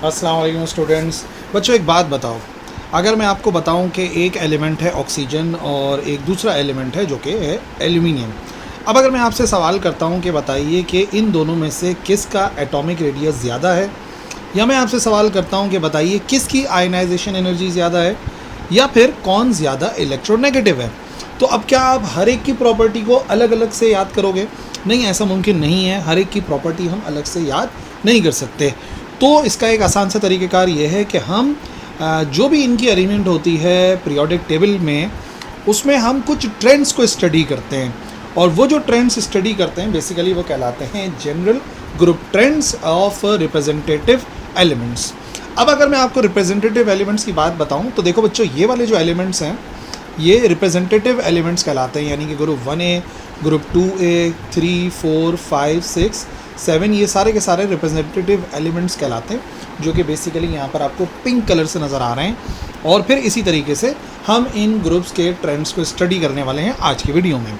अस्सलाम वालेकुम स्टूडेंट्स। बच्चों एक बात बताओ, अगर मैं आपको बताऊं कि एक एलिमेंट है ऑक्सीजन और एक दूसरा एलिमेंट है जो कि है एल्यूमिनियम। अब अगर मैं आपसे सवाल करता हूं कि बताइए कि इन दोनों में से किसका एटॉमिक रेडियस ज़्यादा है, या मैं आपसे सवाल करता हूं कि बताइए किसकी आयनाइजेशन एनर्जी ज़्यादा है, या फिर कौन ज़्यादा इलेक्ट्रोनेगेटिव है, तो अब क्या आप हर एक की प्रॉपर्टी को अलग अलग से याद करोगे? नहीं, ऐसा मुमकिन नहीं है। हर एक की प्रॉपर्टी हम अलग से याद नहीं कर सकते। तो इसका एक आसान सा तरीक़ेकार ये है कि हम जो भी इनकी अरेंजमेंट होती है पीरियोडिक टेबल में, उसमें हम कुछ ट्रेंड्स को स्टडी करते हैं, और वो जो ट्रेंड्स स्टडी करते हैं बेसिकली वो कहलाते हैं general group trends of representative elements. अब अगर मैं आपको रिप्रेजेंटेटिव एलिमेंट्स की बात बताऊं तो देखो बच्चों, ये वाले जो एलिमेंट्स हैं ये रिप्रेजेंटेटिव एलिमेंट्स कहलाते हैं, यानी कि ग्रुप 1A, ग्रुप 2A, 3, 4, 5, 6, 7, ये सारे के सारे रिप्रेजेंटेटिव एलिमेंट्स कहलाते हैं, जो कि बेसिकली यहाँ पर आपको पिंक कलर से नज़र आ रहे हैं। और फिर इसी तरीके से हम इन ग्रुप्स के ट्रेंड्स को स्टडी करने वाले हैं आज की वीडियो में।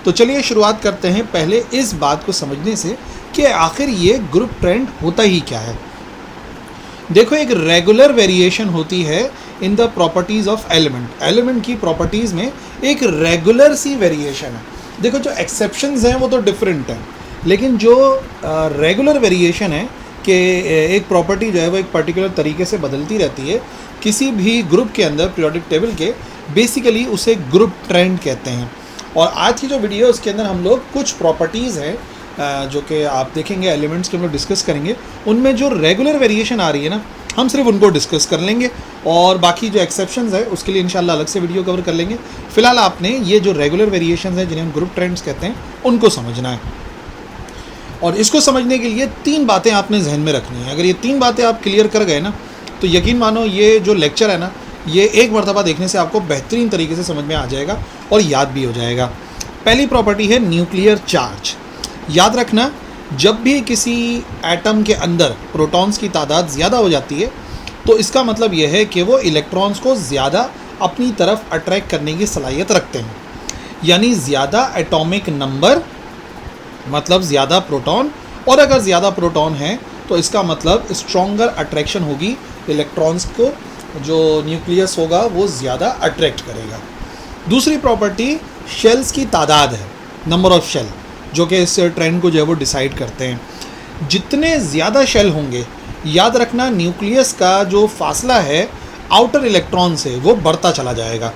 तो चलिए शुरुआत करते हैं पहले इस बात को समझने से कि आखिर ये ग्रुप ट्रेंड होता ही क्या है। देखो, एक रेगुलर वेरिएशन होती है in the properties of element. Element की प्रॉपर्टीज़ में एक रेगुलर सी वेरिएशन है। देखो, जो एक्सेप्शंस हैं वो तो डिफरेंट हैं, लेकिन जो रेगुलर वेरिएशन है कि एक प्रॉपर्टी जो है वो एक पर्टिकुलर तरीके से बदलती रहती है किसी भी ग्रुप के अंदर पीरियोडिक टेबल के, बेसिकली उसे ग्रुप ट्रेंड कहते हैं। और आज की जो वीडियो है उसके अंदर हम लोग कुछ प्रॉपर्टीज़ हैं जो कि आप देखेंगे एलिमेंट्स के हम लोग डिस्कस करेंगे, उनमें जो रेगुलर वेरिएशन आ रही है ना, हम सिर्फ उनको डिस्कस कर लेंगे, और बाकी जो एक्सेप्शंस है उसके लिए इंशाल्लाह अलग से वीडियो कवर कर लेंगे। फिलहाल आपने ये जो रेगुलर वेरिएशंस हैं जिन्हें हम ग्रुप ट्रेंड्स कहते हैं उनको समझना है, और इसको समझने के लिए 3 बातें आपने जहन में रखनी है। अगर ये 3 बातें आप क्लियर कर गए ना, तो यकीन मानो ये जो लेक्चर है ना, ये एक मरतबा देखने से आपको बेहतरीन तरीके से समझ में आ जाएगा और याद भी हो जाएगा। पहली प्रॉपर्टी है न्यूक्लियर चार्ज। याद रखना, जब भी किसी एटम के अंदर प्रोटॉन्स की तादाद ज़्यादा हो जाती है तो इसका मतलब यह है कि वो इलेक्ट्रॉन्स को ज़्यादा अपनी तरफ अट्रैक्ट करने की सलाहियत रखते हैं। यानी ज़्यादा एटॉमिक नंबर मतलब ज़्यादा प्रोटॉन, और अगर ज़्यादा प्रोटॉन है तो इसका मतलब स्ट्रॉन्गर अट्रैक्शन होगी, इलेक्ट्रॉन्स को जो न्यूक्लियस होगा वो ज़्यादा अट्रैक्ट करेगा। दूसरी प्रॉपर्टी शेल्स की तादाद है, नंबर ऑफ शेल, जो कि इस ट्रेंड को जो है वो डिसाइड करते हैं। जितने ज़्यादा शेल होंगे, याद रखना न्यूक्लियस का जो फासला है आउटर इलेक्ट्रॉन से वो बढ़ता चला जाएगा।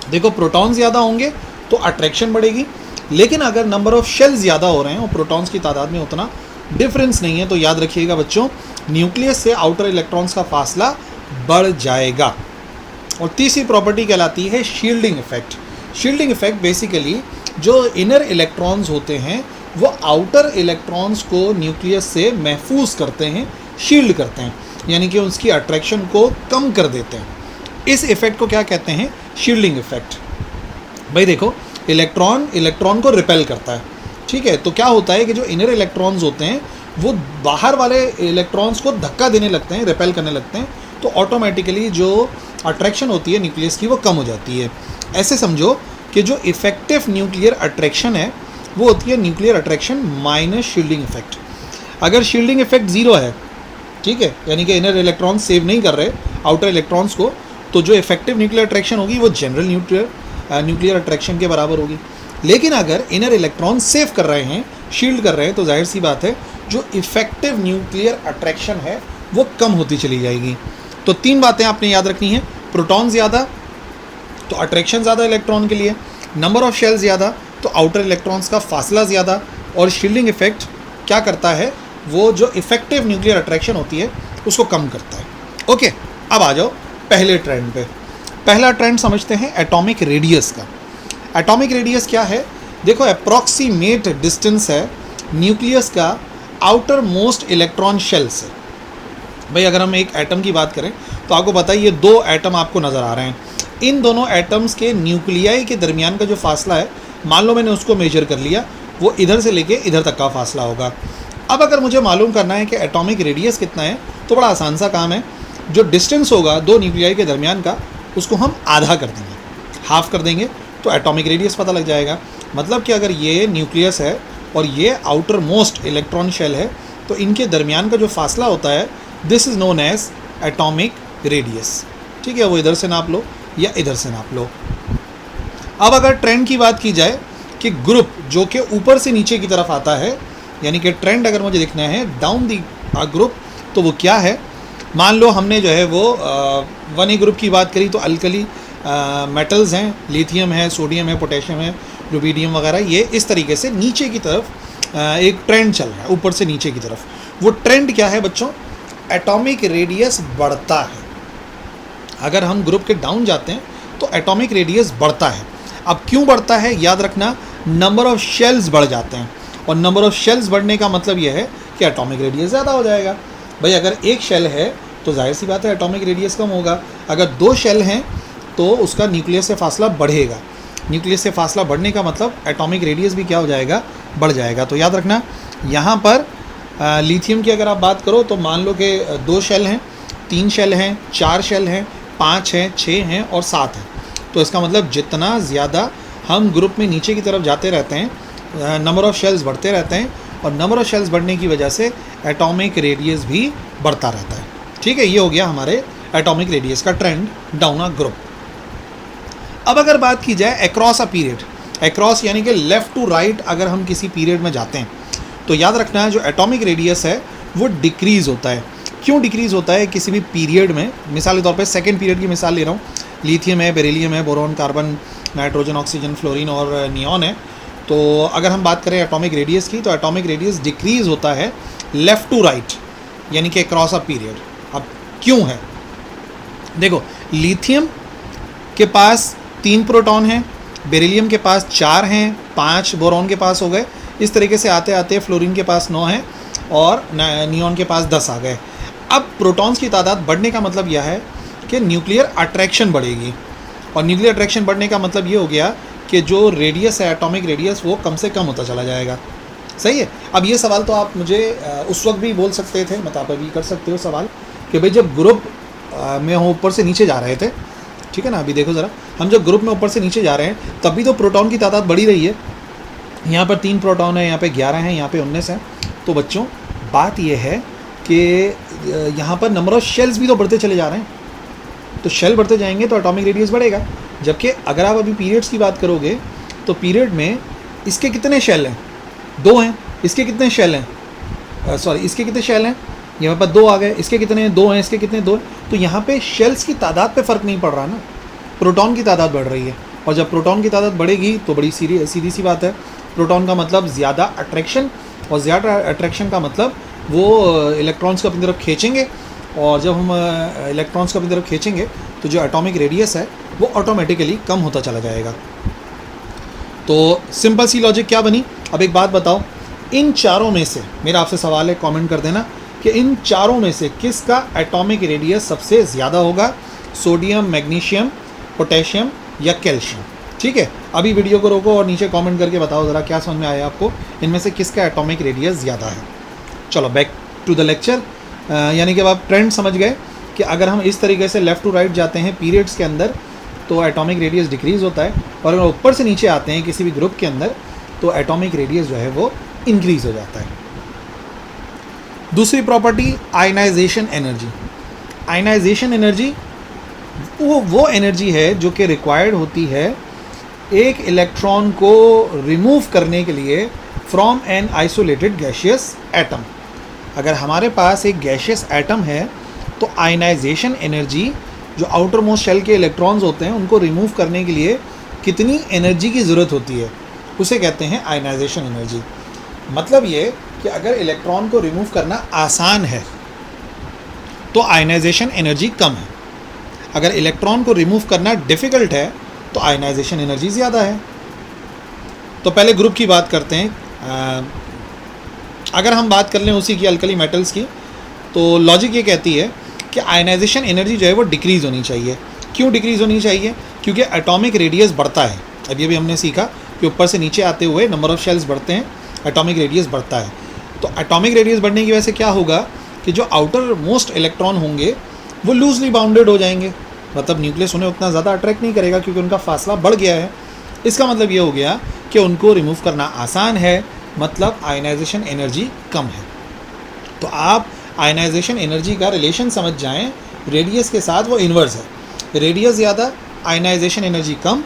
देखो, प्रोटॉन ज़्यादा होंगे तो अट्रैक्शन बढ़ेगी, लेकिन अगर नंबर ऑफ़ शेल ज़्यादा हो रहे हैं और प्रोटॉन्स की तादाद में उतना डिफरेंस नहीं है तो याद रखिएगा बच्चों, न्यूक्लियस से आउटर इलेक्ट्रॉन्स का फासला बढ़ जाएगा। और तीसरी प्रॉपर्टी कहलाती है shielding effect. Shielding effect basically जो इनर इलेक्ट्रॉन्स होते हैं वो आउटर इलेक्ट्रॉन्स को न्यूक्लियस से महफूज करते हैं, शील्ड करते हैं, यानी कि उसकी अट्रैक्शन को कम कर देते हैं। इस इफेक्ट को क्या कहते हैं? Shielding effect. भाई देखो, इलेक्ट्रॉन को रिपेल करता है, ठीक है, तो क्या होता है कि जो इनर इलेक्ट्रॉन्स होते हैं वो बाहर वाले इलेक्ट्रॉन्स को धक्का देने लगते हैं, रिपेल करने लगते हैं, तो ऑटोमेटिकली जो अट्रैक्शन होती है न्यूक्लियस की वो कम हो जाती है। ऐसे समझो कि जो इफेक्टिव न्यूक्लियर अट्रैक्शन है वो होती है nuclear attraction minus shielding effect. अगर शील्डिंग इफेक्ट ज़ीरो है, ठीक है, यानी कि इनर इलेक्ट्रॉन सेव नहीं कर रहे आउटर इलेक्ट्रॉन्स को, तो जो इफेक्टिव न्यूक्लियर अट्रैक्शन होगी वो जनरल न्यूक्लियर अट्रैक्शन के बराबर होगी। लेकिन अगर इनर इलेक्ट्रॉन सेव कर रहे हैं, शील्ड कर रहे हैं, तो जाहिर सी बात है जो इफेक्टिव न्यूक्लियर अट्रैक्शन है वो कम होती चली जाएगी। तो 3 बातें आपने याद रखनी है, प्रोटॉन ज़्यादा तो अट्रैक्शन ज़्यादा इलेक्ट्रॉन के लिए, नंबर ऑफ़ शेल ज़्यादा तो आउटर इलेक्ट्रॉन्स का फासला ज़्यादा, और शील्डिंग इफेक्ट क्या करता है, वो जो इफेक्टिव न्यूक्लियर अट्रैक्शन होती है उसको कम करता है। ओके, अब आ जाओ पहले ट्रेंड पे। पहला ट्रेंड समझते हैं एटॉमिक रेडियस का। एटॉमिक रेडियस क्या है? देखो, अप्रॉक्सीमेट डिस्टेंस है न्यूक्लियस का आउटर मोस्ट इलेक्ट्रॉन शेल से। भाई अगर हम एक एटम की बात करें तो आपको पता है ये 2 एटम आपको नज़र आ रहे हैं। इन दोनों एटम्स के न्यूक्लियाई के दरमियान का जो फासला है, मान लो मैंने उसको मेजर कर लिया, वो इधर से लेके इधर तक का फासला होगा। अब अगर मुझे मालूम करना है कि एटॉमिक रेडियस कितना है, तो बड़ा आसान सा काम है। जो डिस्टेंस होगा 2 न्यूक्लियाई के दरमियान का, उसको हम आधा कर देंगे, हाफ कर देंगे, तो एटॉमिक रेडियस पता लग जाएगा। मतलब कि अगर ये न्यूक्लियस है और ये आउटर मोस्ट इलेक्ट्रॉन शेल है, तो इनके दरमियान का जो फासला होता है this is known as atomic radius. ठीक है, वो इधर से नाप लो या इधर से नाप लो। अब अगर ट्रेंड की बात की जाए कि ग्रुप जो कि ऊपर से नीचे की तरफ आता है, यानी कि ट्रेंड अगर मुझे दिखना है डाउन दी ग्रुप, तो वो क्या है? मान लो हमने जो है वो 1A ग्रुप की बात करी तो अल्कली मेटल्स हैं, लिथियम है, सोडियम है, पोटेशियम है, रुबीडियम वगैरह, ये इस तरीके से नीचे की तरफ एक ट्रेंड चल रहा है, ऊपर से नीचे की तरफ। वो ट्रेंड क्या है बच्चों? एटॉमिक रेडियस बढ़ता है। अगर हम ग्रुप के डाउन जाते हैं तो एटॉमिक रेडियस बढ़ता है। अब क्यों बढ़ता है? याद रखना, नंबर ऑफ़ शेल्स बढ़ जाते हैं, और नंबर ऑफ़ शेल्स बढ़ने का मतलब यह है कि एटॉमिक रेडियस ज़्यादा हो जाएगा। भाई अगर एक शेल है तो जाहिर सी बात है एटॉमिक रेडियस कम होगा। अगर 2 शेल हैं तो उसका न्यूक्लियस से फासला बढ़ेगा। न्यूक्लियस से फासला बढ़ने का मतलब एटॉमिक रेडियस भी क्या हो जाएगा? बढ़ जाएगा। तो याद रखना, यहाँ पर लिथियम की अगर आप बात करो तो मान लो कि 2 शेल हैं, 3 शेल हैं, 4 शेल हैं, 5 हैं, 6 हैं और 7 हैं। तो इसका मतलब जितना ज़्यादा हम ग्रुप में नीचे की तरफ जाते रहते हैं, नंबर ऑफ़ शेल्स बढ़ते रहते हैं, और नंबर ऑफ़ शेल्स बढ़ने की वजह से एटॉमिक रेडियस भी बढ़ता रहता है। ठीक है, ये हो गया हमारे एटॉमिक रेडियस का ट्रेंड डाउन अ ग्रुप। अब अगर बात की जाए अक्रॉस अ पीरियड, अक्रॉस यानी कि लेफ़्ट टू राइट अगर हम किसी पीरियड में जाते हैं तो याद रखना है जो एटॉमिक रेडियस है वो डिक्रीज़ होता है। क्यों डिक्रीज़ होता है किसी भी पीरियड में? मिसाल के तौर पे सेकेंड पीरियड की मिसाल ले रहा हूँ। लिथियम है, बेरिलियम है, boron, carbon, nitrogen, oxygen, fluorine और नियॉन है। तो अगर हम बात करें एटॉमिक रेडियस की तो एटॉमिक रेडियस डिक्रीज़ होता है लेफ़्ट टू राइट, यानी कि अक्रॉस अ पीरियड। अब क्यों है? देखो, लिथियम के पास 3 प्रोटॉन हैं, बेरिलियम के पास 4 हैं, 5 बोरॉन के पास हो गए। इस तरीके से आते आते फ्लोरीन के पास 9 हैं और नियॉन के पास 10 आ गए। अब प्रोटॉन्स की तादाद बढ़ने का मतलब यह है कि न्यूक्लियर अट्रैक्शन बढ़ेगी, और न्यूक्लियर अट्रैक्शन बढ़ने का मतलब ये हो गया कि जो रेडियस है एटॉमिक रेडियस वो कम से कम होता चला जाएगा। सही है। अब ये सवाल तो आप मुझे उस वक्त भी बोल सकते थे, मतलब आप अभी कर सकते हो सवाल कि भाई जब ग्रुप में हम ऊपर से नीचे जा रहे थे, ठीक है ना, अभी देखो ज़रा, हम जब ग्रुप में ऊपर से नीचे जा रहे हैं तब भी तो प्रोटॉन की तादाद बढ़ी रही है। यहाँ पर 3 प्रोटॉन है, यहाँ पे 11 हैं, यहाँ पे 19 हैं। तो बच्चों बात यह है कि यहाँ पर नंबर ऑफ़ शेल्स भी तो बढ़ते चले जा रहे हैं, तो शेल बढ़ते जाएंगे तो एटॉमिक रेडियस बढ़ेगा। जबकि अगर आप अभी पीरियड्स की बात करोगे तो पीरियड में इसके कितने शेल हैं? 2 हैं। इसके कितने शेल हैं? इसके कितने शेल हैं? यहाँ पर 2 आ गए। इसके कितने हैं? 2 हैं। इसके कितने? 2 हैं। तो यहाँ पे शेल्स की तादाद पे फ़र्क नहीं पड़ रहा ना, प्रोटॉन की तादाद बढ़ रही है। और जब प्रोटॉन की तादाद बढ़ेगी तो बड़ी सीधी सी बात है, प्रोटॉन का मतलब ज़्यादा अट्रैक्शन, और ज़्यादा अट्रैक्शन का मतलब वो इलेक्ट्रॉन्स को अपनी तरफ खींचेंगे, और जब हम इलेक्ट्रॉन्स को अपनी तरफ खींचेंगे तो जो एटॉमिक रेडियस है वो ऑटोमेटिकली कम होता चला जाएगा। तो सिंपल सी लॉजिक क्या बनी? अब एक बात बताओ, इन चारों में से, मेरा आपसे सवाल है, कमेंट कर देना कि इन चारों में से किसका एटॉमिक रेडियस सबसे ज़्यादा होगा? सोडियम, मैग्नीशियम, पोटेशियम या कैल्शियम? ठीक है, अभी वीडियो को रोको और नीचे कमेंट करके बताओ ज़रा क्या समझ में आया आपको, इनमें से किसका एटॉमिक रेडियस ज़्यादा है। चलो बैक टू द लेक्चर। यानी कि अब आप ट्रेंड समझ गए कि अगर हम इस तरीके से लेफ़्ट टू राइट जाते हैं पीरियड्स के अंदर तो एटॉमिक रेडियस डिक्रीज़ होता है, और अगर ऊपर से नीचे आते हैं किसी भी ग्रुप के अंदर तो एटॉमिक रेडियस जो है वो इंक्रीज़ हो जाता है। दूसरी property ionization energy. Ionization energy वो एनर्जी है जो कि रिक्वायर्ड होती है एक इलेक्ट्रॉन को रिमूव करने के लिए from an isolated gaseous atom. अगर हमारे पास एक गैशियस एटम है तो आयनाइजेशन एनर्जी, जो आउटर मोस्ट शेल के इलेक्ट्रॉन्स होते हैं उनको रिमूव करने के लिए कितनी एनर्जी की ज़रूरत होती है, उसे कहते हैं आयनाइजेशन एनर्जी। मतलब ये कि अगर इलेक्ट्रॉन को रिमूव करना आसान है तो आयनाइजेशन एनर्जी कम है, अगर इलेक्ट्रॉन को रिमूव करना डिफ़िकल्ट है तो आयनाइजेशन एनर्जी ज़्यादा है। तो पहले ग्रुप की बात करते हैं। अगर हम बात कर लें उसी की अल्कली मेटल्स की, तो लॉजिक ये कहती है कि आयनाइजेशन एनर्जी जो है वो डिक्रीज़ होनी चाहिए। क्यों डिक्रीज़ होनी चाहिए? क्योंकि एटॉमिक रेडियस बढ़ता है। अब ये भी हमने सीखा कि ऊपर से नीचे आते हुए नंबर ऑफ़ शेल्स बढ़ते हैं, एटॉमिक रेडियस बढ़ता है। तो एटॉमिक रेडियस बढ़ने की वजह से क्या होगा कि जो आउटर मोस्ट इलेक्ट्रॉन होंगे वो लूजली बाउंडेड हो जाएंगे, मतलब न्यूक्लियस उन्हें उतना ज़्यादा अट्रैक्ट नहीं करेगा क्योंकि उनका फासला बढ़ गया है। इसका मतलब ये हो गया कि उनको रिमूव करना आसान है, मतलब आयनाइजेशन एनर्जी कम है। तो आप आयनाइजेशन एनर्जी का रिलेशन समझ जाएं, रेडियस के साथ वो इन्वर्स है। रेडियस ज़्यादा, आयनाइजेशन एनर्जी कम,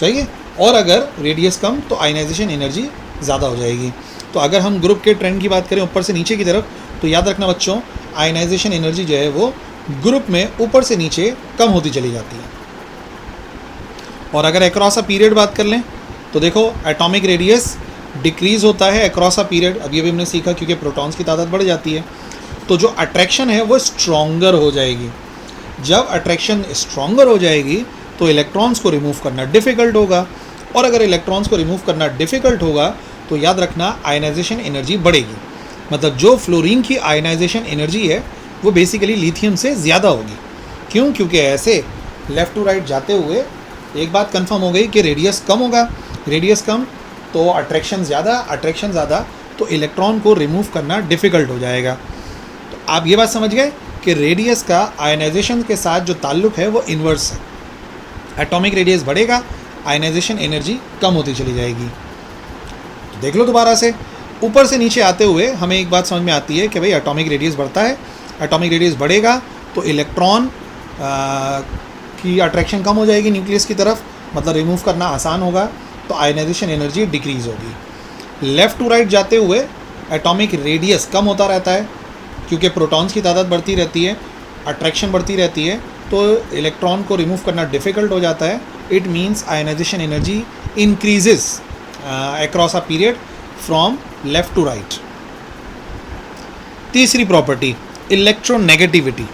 सही है। और अगर रेडियस कम तो आयनाइजेशन एनर्जी ज़्यादा हो जाएगी। तो अगर हम ग्रुप के ट्रेंड की बात करें ऊपर से नीचे की तरफ, तो याद रखना बच्चों, आयनाइजेशन एनर्जी जो है वो ग्रुप में ऊपर से नीचे कम होती चली जाती है। और अगर अक्रॉस अ पीरियड बात कर लें तो देखो, एटॉमिक रेडियस डिक्रीज़ होता है अक्रॉस अ पीरियड। अभी हमने सीखा, क्योंकि प्रोटॉन्स की तादाद बढ़ जाती है तो जो अट्रैक्शन है वो स्ट्रॉन्गर हो जाएगी। जब अट्रैक्शन स्ट्रॉन्गर हो जाएगी तो इलेक्ट्रॉन्स को रिमूव करना डिफ़िकल्ट होगा, और अगर इलेक्ट्रॉन्स को रिमूव करना डिफ़िकल्ट होगा तो याद रखना आयनाइजेशन एनर्जी बढ़ेगी। मतलब जो फ्लोरीन की आयनाइजेशन एनर्जी है वो बेसिकली लिथियम से ज़्यादा होगी। क्यों? क्योंकि ऐसे लेफ़्ट टू राइट जाते हुए एक बात कंफर्म हो गई कि रेडियस कम होगा, रेडियस कम तो अट्रैक्शन ज़्यादा तो इलेक्ट्रॉन को रिमूव करना डिफ़िकल्ट हो जाएगा। तो आप ये बात समझ गए कि रेडियस का आयनाइजेशन के साथ जो ताल्लुक़ है वो इन्वर्स है। एटॉमिक रेडियस बढ़ेगा, आयनाइजेशन एनर्जी कम होती चली जाएगी। तो देख लो दोबारा से, ऊपर से नीचे आते हुए हमें एक बात समझ में आती है कि भाई एटॉमिक रेडियस बढ़ता है, एटॉमिक रेडियस बढ़ेगा तो इलेक्ट्रॉन की अट्रैक्शन कम हो जाएगी न्यूक्लियस की तरफ, मतलब रिमूव करना आसान होगा, तो आयनाइजेशन एनर्जी डिक्रीज़ होगी। लेफ़्ट टू राइट जाते हुए एटॉमिक रेडियस कम होता रहता है, क्योंकि प्रोटॉन्स की तादाद बढ़ती रहती है, अट्रैक्शन बढ़ती रहती है, तो इलेक्ट्रॉन को रिमूव करना डिफ़िकल्ट हो जाता है। It means ionization energy increases across a period from left to right. तीसरी प्रॉपर्टी, इलेक्ट्रोनेगेटिविटी।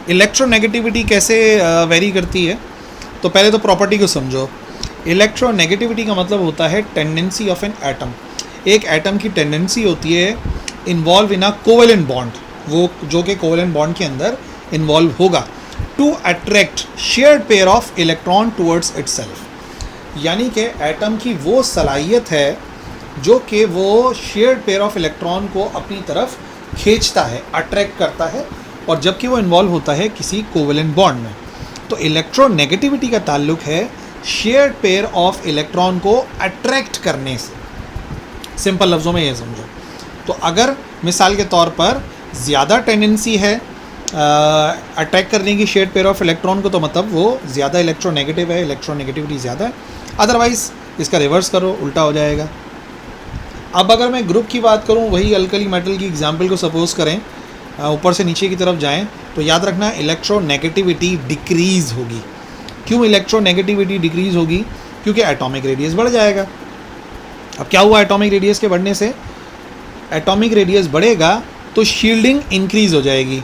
इलेक्ट्रोनेगेटिविटी कैसे वेरी करती है? तो पहले तो प्रॉपर्टी को समझो। इलेक्ट्रोनेगेटिविटी का मतलब होता है टेंडेंसी ऑफ एन एटम। एक एटम की टेंडेंसी होती है involve in a covalent bond, वो जो कि कोवेलेंट बॉन्ड के अंदर इन्वॉल्व होगा, to attract shared pair of electron towards itself. यानी कि एटम की वो सलाहियत है जो कि वो शेयर्ड पेयर ऑफ इलेक्ट्रॉन को अपनी तरफ खींचता है, अट्रैक्ट करता है, और जबकि वो इन्वॉल्व होता है किसी कोवेलेंट बॉन्ड में। तो इलेक्ट्रोनेगेटिविटी का ताल्लुक है शेयर्ड पेयर ऑफ इलेक्ट्रॉन को अट्रैक्ट करने से। सिंपल लफ्ज़ों में ये समझो। तो अगर मिसाल के तौर पर ज़्यादा टेंडेंसी है अट्रैक्ट करने की शेयर्ड पेयर ऑफ इलेक्ट्रॉन को, तो मतलब वो ज़्यादा इलेक्ट्रोनेगेटिव है, इलेक्ट्रोनेगेटिविटी ज़्यादा है। अदरवाइज़ इसका रिवर्स करो, उल्टा हो जाएगा। अब अगर मैं ग्रुप की बात करूं, वही अल्कली मेटल की एग्जांपल को सपोज़ करें, ऊपर से नीचे की तरफ जाएं, तो याद रखना इलेक्ट्रोनेगेटिविटी डिक्रीज़ होगी। क्यों इलेक्ट्रोनेगेटिविटी डिक्रीज़ होगी? क्योंकि एटॉमिक रेडियस बढ़ जाएगा। अब क्या हुआ एटॉमिक रेडियस के बढ़ने से? एटॉमिक रेडियस बढ़ेगा तो शील्डिंग इंक्रीज़ हो जाएगी,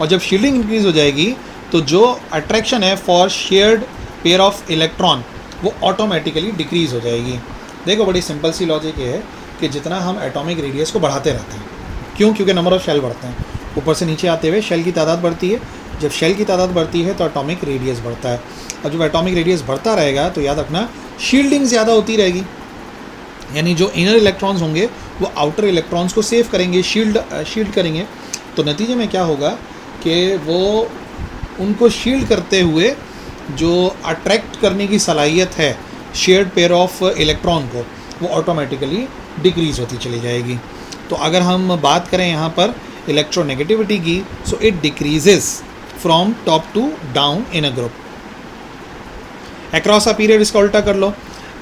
और जब शील्डिंग इंक्रीज़ हो जाएगी तो जो अट्रैक्शन है for shared pair of electron वो ऑटोमेटिकली डिक्रीज़ हो जाएगी। देखो, बड़ी सिंपल सी लॉजिक ये है कि जितना हम एटॉमिक रेडियस को बढ़ाते रहते हैं, क्यों? क्योंकि नंबर ऑफ़ शेल बढ़ते हैं, ऊपर से नीचे आते हुए शेल की तादाद बढ़ती है। जब शेल की तादाद बढ़ती है तो एटॉमिक रेडियस बढ़ता है, और जब एटॉमिक रेडियस बढ़ता रहेगा तो याद रखना शील्डिंग ज़्यादा होती रहेगी। यानी जो इनर इलेक्ट्रॉन्स होंगे वो आउटर इलेक्ट्रॉन्स को सेव करेंगे, शील्ड करेंगे। तो नतीजे में क्या होगा कि वो उनको शील्ड करते हुए जो अट्रैक्ट करने की सलाहियत है शेयर्ड पेयर ऑफ इलेक्ट्रॉन को, वो ऑटोमेटिकली डिक्रीज़ होती चली जाएगी। तो अगर हम बात करें यहाँ पर इलेक्ट्रोनेगेटिविटी की, so it decreases from top to down in a group. Across a period इसका उल्टा कर लो।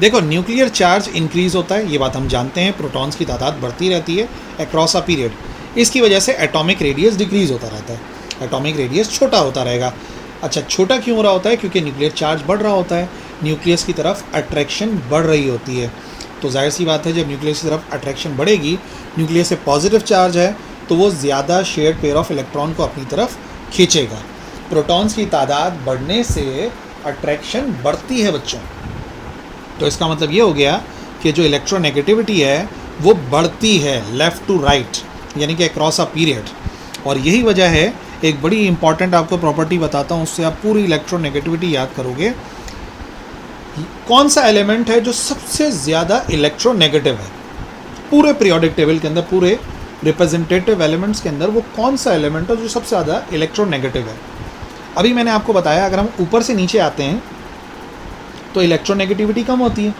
देखो, न्यूक्लियर चार्ज इंक्रीज़ होता है, ये बात हम जानते हैं, प्रोटॉन्स की तादाद बढ़ती रहती है अक्रॉस अ पीरियड। इसकी वजह से एटॉमिक रेडियस डिक्रीज़ होता रहता है, एटॉमिक रेडियस छोटा होता रहेगा। अच्छा, छोटा क्यों हो रहा होता है? क्योंकि न्यूक्लियर चार्ज बढ़ रहा होता है, न्यूक्लियस की तरफ अट्रैक्शन बढ़ रही होती है। तो जाहिर सी बात है, जब न्यूक्लियस की तरफ अट्रैक्शन बढ़ेगी, न्यूक्लियस से पॉजिटिव चार्ज है तो वो ज़्यादा शेयर्ड पेयर ऑफ इलेक्ट्रॉन को अपनी तरफ खींचेगा। प्रोटॉन्स की तादाद बढ़ने से अट्रैक्शन बढ़ती है बच्चों। तो इसका मतलब ये हो गया कि जो इलेक्ट्रोनेगेटिविटी है वो बढ़ती है लेफ़्ट टू राइट, यानी कि अक्रॉस अ पीरियड। और यही वजह है, एक बड़ी इंपॉर्टेंट आपको प्रॉपर्टी बताता हूँ, उससे आप पूरी इलेक्ट्रोनेगेटिविटी याद करोगे। कौन सा एलिमेंट है जो सबसे ज़्यादा इलेक्ट्रोनेगेटिव है पूरे पीरियोडिक टेबल के अंदर, पूरे रिप्रेजेंटेटिव एलिमेंट्स के अंदर? वो कौन सा एलिमेंट है जो सबसे ज़्यादा इलेक्ट्रोनेगेटिव है? अभी मैंने आपको बताया, अगर हम ऊपर से नीचे आते हैं तो इलेक्ट्रोनेगेटिविटी कम होती है,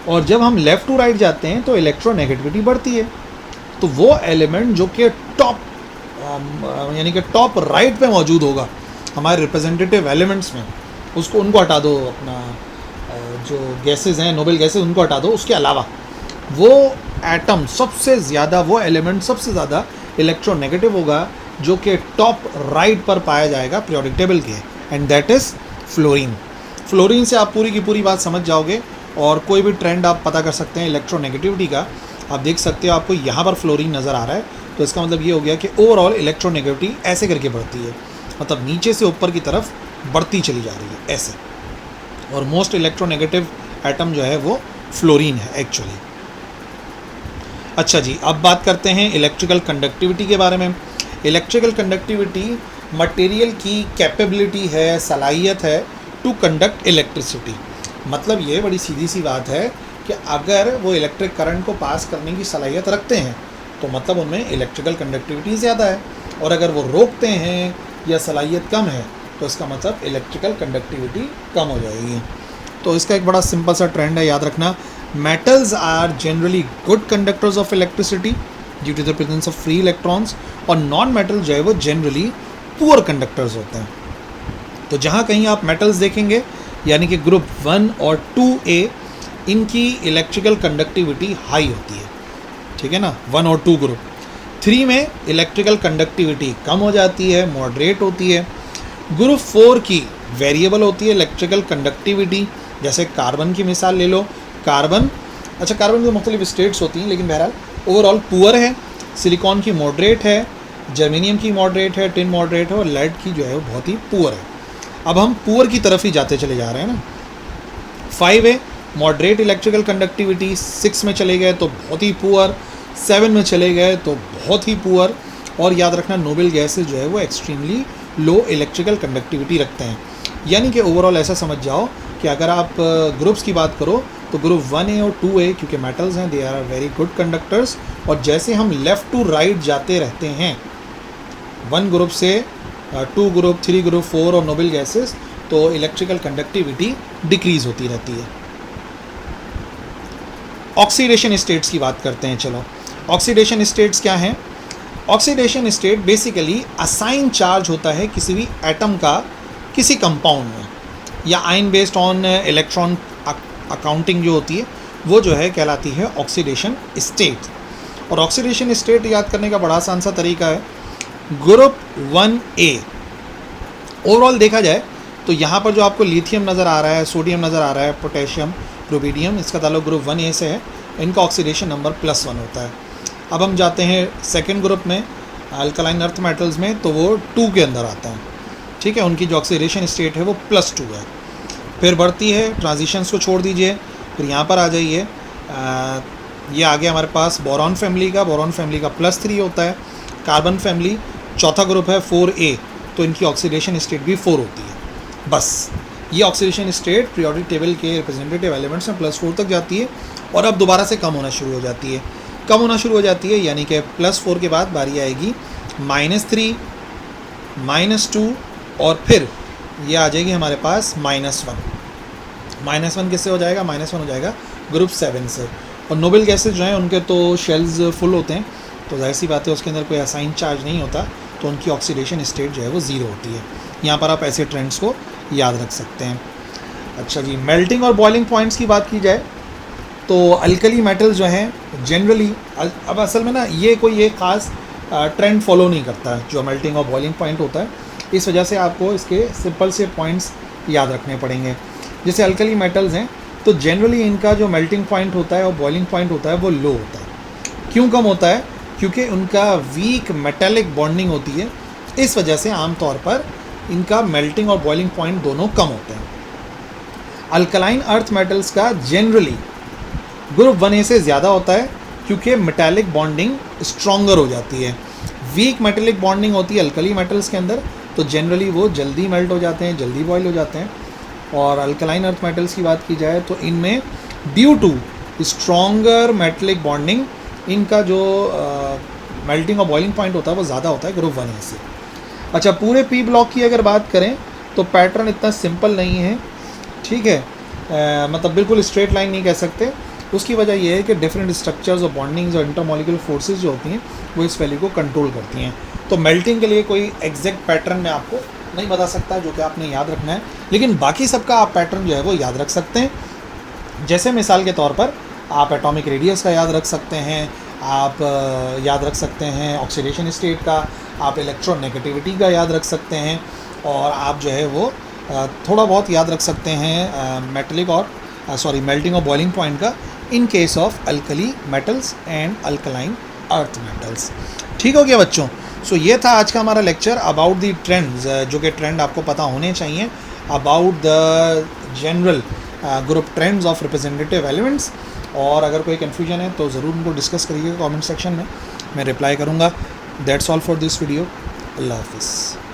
और जब हम लेफ़्ट टू राइट जाते हैं तो इलेक्ट्रोनेगेटिविटी बढ़ती है। तो वो एलिमेंट जो कि टॉप यानी कि टॉप राइट पे मौजूद होगा हमारे रिप्रेजेंटेटिव एलिमेंट्स में, उसको उनको हटा दो, अपना जो गैसेस हैं नोबल गैसेस उनको हटा दो, उसके अलावा वो एटम सबसे ज़्यादा, वो एलिमेंट सबसे ज़्यादा इलेक्ट्रोनेगेटिव होगा जो कि टॉप राइट पर पाया जाएगा पीरियोडिक टेबल के, and that is fluorine. Fluorine से आप पूरी की पूरी बात समझ जाओगे और कोई भी ट्रेंड आप पता कर सकते हैं इलेक्ट्रोनेगेटिविटी का। आप देख सकते हो आपको यहाँ पर फ्लोरीन नज़र आ रहा है, तो इसका मतलब ये हो गया कि ओवरऑल इलेक्ट्रोनेगेटिविटी ऐसे करके बढ़ती है, मतलब नीचे से ऊपर की तरफ बढ़ती चली जा रही है ऐसे, और मोस्ट इलेक्ट्रोनेगेटिव एटम जो है वो फ्लोरीन है एक्चुअली। अच्छा जी, अब बात करते हैं इलेक्ट्रिकल कंडक्टिविटी के बारे में। इलेक्ट्रिकल कंडक्टिविटी मटेरियल की कैपेबिलिटी है, सलाहियत है टू कंडक्ट इलेक्ट्रिसिटी। मतलब ये बड़ी सीधी सी बात है कि अगर वो इलेक्ट्रिक करंट को पास करने की सलाहियत रखते हैं तो मतलब उनमें इलेक्ट्रिकल कंडक्टिविटी ज़्यादा है, और अगर वो रोकते हैं या सलाहियत कम है तो इसका मतलब इलेक्ट्रिकल कंडक्टिविटी कम हो जाएगी। तो इसका एक बड़ा सिंपल सा ट्रेंड है, याद रखना, metals are generally good conductors of electricity due to the presence of free electrons, और नॉन मेटल जो है वो जनरली पुअर कंडक्टर्स होते हैं। तो जहाँ कहीं आप मेटल्स देखेंगे यानी कि ग्रुप 1 और 2A, इनकी इलेक्ट्रिकल कंडक्टिविटी हाई होती है, ठीक है ना, 1 और 2 ग्रुप। 3 में इलेक्ट्रिकल कंडक्टिविटी कम हो जाती है, मॉडरेट होती है। ग्रुप 4 की वेरिएबल होती है इलेक्ट्रिकल कंडक्टिविटी, जैसे कार्बन की मिसाल ले लो। कार्बन की मुख्तलिफ स्टेट्स होती हैं, लेकिन बहरहाल ओवरऑल पुअर है। सिलिकॉन की मॉडरेट है, जर्मेनियम की मॉडरेट है, टिन मॉडरेट है, और लेड की जो है वो बहुत ही पुअर है। अब हम पुअर की तरफ ही जाते चले जा रहे हैं ना। 5 है मॉडरेट इलेक्ट्रिकल कंडक्टिविटी, 6 में चले गए तो बहुत ही पुअर, 7 में चले गए तो बहुत ही पुअर। और याद रखना नोबल गैसेज जो है वो एक्सट्रीमली लो इलेक्ट्रिकल कंडक्टिविटी रखते हैं। यानी कि ओवरऑल ऐसा समझ जाओ कि अगर आप ग्रुप्स की बात करो तो ग्रुप 1A और 2A क्योंकि मेटल्स हैं, they are very good conductors, और जैसे हम लेफ़्ट टू राइट जाते रहते हैं 1 ग्रुप से 2 ग्रुप, 3 ग्रुप, 4 और नोबल गैसेस, तो इलेक्ट्रिकल कंडक्टिविटी डिक्रीज़ होती रहती है। ऑक्सीडेशन स्टेट्स की बात करते हैं। चलो, ऑक्सीडेशन स्टेट्स क्या हैं? Oxidation state basically assign charge होता है किसी भी एटम का किसी कंपाउंड में, या ion based on electron accounting जो होती है वो जो है कहलाती है ऑक्सीडेशन स्टेट। और ऑक्सीडेशन स्टेट याद करने का बड़ा आसान सा तरीका है, ग्रुप 1A ओवरऑल देखा जाए तो यहाँ पर जो आपको लिथियम नज़र आ रहा है, सोडियम नज़र आ रहा है, पोटेशियम, रुबीडियम, इसका ताल्लुक ग्रुप 1A से है, इनका ऑक्सीडेशन नंबर +1 होता है। अब हम जाते हैं सेकेंड ग्रुप में, अल्कलाइन अर्थ मेटल्स में, तो वो 2 के अंदर आता है, ठीक है, उनकी जो ऑक्सीडेशन स्टेट है वो +2 है। फिर बढ़ती है, ट्रांजिशंस को छोड़ दीजिए, फिर यहाँ पर आ जाइए, ये आ गया हमारे पास बोरॉन फैमिली का, बोरॉन फैमिली का +3 होता है। कार्बन फैमिली चौथा ग्रुप है 4A, तो इनकी ऑक्सीडेशन स्टेट भी 4 होती है। बस ये ऑक्सीडेशन स्टेट पीरियोडिक टेबल के रिप्रेजेंटेटिव एलिमेंट्स में +4 तक जाती है, और अब दोबारा से कम होना शुरू हो जाती है, यानी कि +4 के बाद बारी आएगी -3, -2, और फिर ये आ जाएगी हमारे पास -1। -1 किससे हो जाएगा? -1 हो जाएगा ग्रुप 7 से। और नोबल गैसेज जो हैं उनके तो शेल्स फुल होते हैं, तो जाहिर सी बात है उसके अंदर कोई असाइन चार्ज नहीं होता, तो उनकी ऑक्सीडेशन स्टेट जो है वो 0 होती है। यहाँ पर आप ऐसे ट्रेंड्स को याद रख सकते हैं। अच्छा जी, मेल्टिंग और बॉइलिंग पॉइंट्स की बात की जाए तो अल्कली मेटल जो हैं जनरली, अब असल में ना ये कोई एक ख़ास ट्रेंड फॉलो नहीं करता है जो मेल्टिंग और बॉइलिंग पॉइंट होता है, इस वजह से आपको इसके सिंपल से पॉइंट्स याद रखने पड़ेंगे। जैसे अल्कली मेटल्स हैं तो जनरली इनका जो मेल्टिंग पॉइंट होता है और बॉइलिंग पॉइंट होता है वो लो होता है। क्यों कम होता है? क्योंकि उनका वीक मेटेलिक बॉन्डिंग होती है, इस वजह से आमतौर पर इनका मेल्टिंग और बॉइलिंग पॉइंट दोनों कम होते हैं। अल्कलाइन अर्थ मेटल्स का जनरली ग्रुप 1A से ज़्यादा होता है क्योंकि मेटेलिक बॉन्डिंग स्ट्रॉन्गर हो जाती है। वीक मेटेलिक बॉन्डिंग होती है अल्कली मेटल्स के अंदर, तो जनरली वो जल्दी मेल्ट हो जाते हैं, जल्दी बॉयल हो जाते हैं। और अल्कलाइन अर्थ मेटल्स की बात की जाए तो इनमें due to stronger metallic bonding इनका जो मेल्टिंग और बॉइलिंग पॉइंट होता है वो ज़्यादा होता है ग्रुप 1A से। अच्छा, पूरे पी ब्लॉक की अगर बात करें तो पैटर्न इतना सिंपल नहीं है, ठीक है, मतलब बिल्कुल स्ट्रेट लाइन नहीं कह सकते। उसकी वजह ये है कि डिफरेंट स्ट्रक्चर्स और बॉन्डिंग्स और इंटरमॉलिक्यूलर फोर्सेस जो होती हैं वो इस वैल्यू को कंट्रोल करती हैं। तो मेल्टिंग के लिए कोई एग्जैक्ट पैटर्न मैं आपको नहीं बता सकता जो कि आपने याद रखना है, लेकिन बाकी सबका आप पैटर्न जो है वो याद रख सकते हैं। जैसे मिसाल के तौर पर आप एटॉमिक रेडियस का याद रख सकते हैं, आप याद रख सकते हैं ऑक्सीडेशन स्टेट का, आप इलेक्ट्रोनेगेटिविटी का याद रख सकते हैं, और आप जो है वो थोड़ा बहुत याद रख सकते हैं मेटलिक और मेल्टिंग और बॉइलिंग पॉइंट का in case of alkali metals and alkaline earth metals. ठीक हो गया बच्चों? सो ये था आज का हमारा लेक्चर अबाउट द ट्रेंड्स, जो कि ट्रेंड आपको पता होने चाहिए about the general group trends of representative elements. और अगर कोई कन्फ्यूजन है तो ज़रूर उनको डिस्कस करिएगा कमेंट सेक्शन में, मैं रिप्लाई करूँगा। That's all for this video. अल्लाह हाफिज़।